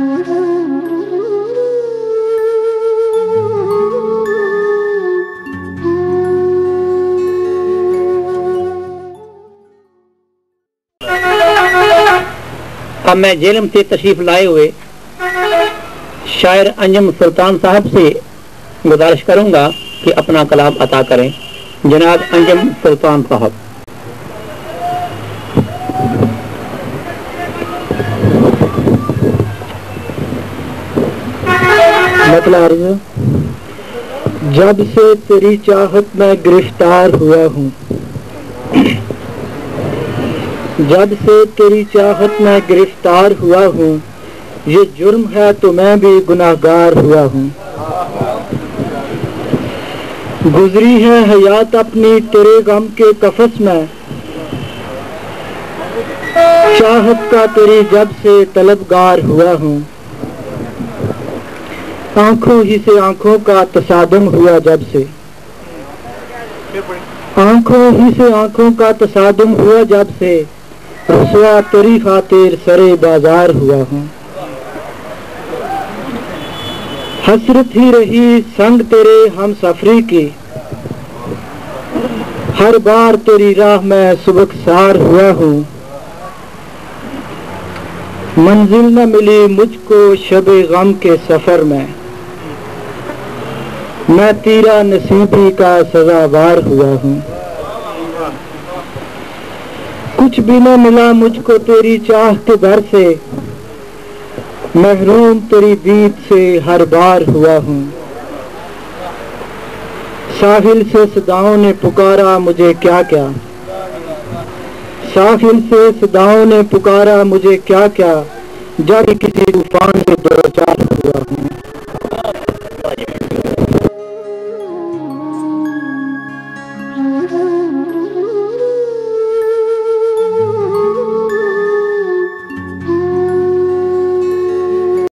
अब मैं जेलम से तशरीफ लाए हुए शायर अंजुम सुल्तान साहब से गुजारिश करूंगा कि अपना कलाम अता करें। जनाब अंजुम सुल्तान साहब। मतलब जब से तेरी चाहत में गिरफ्तार हुआ हूँ, जब से तेरी चाहत में गिरफ्तार हुआ हूँ, ये जुर्म है तो मैं भी गुनाहगार हुआ हूँ। गुजरी है हयात अपनी तेरे गम के कफस में, चाहत का तेरी जब से तलबगार हुआ हूँ। आंखों ही से आंखों का तसादुम हुआ जब से, आंखों ही से आंखों का तसादुम हुआ जब से, रुसवा तेरी खातिर सरे बाजार हुआ हूँ। हसरत ही रही संग तेरे हम सफरी की, हर बार तेरी राह में सुबकसार हुआ हूँ। मंजिल न मिली मुझको शबे गम के सफर में, मैं तीरा नसीबी का सजावार हुआ हूँ। कुछ भी न मिला मुझको तेरी चाह के घर से, महरूम तेरी दीद से हर बार हुआ हूँ। साहिल से सदाओं ने पुकारा मुझे क्या क्या, साहिल से सदाओं ने पुकारा मुझे क्या क्या, जब किसी तूफान से दो चार हुआ हूँ।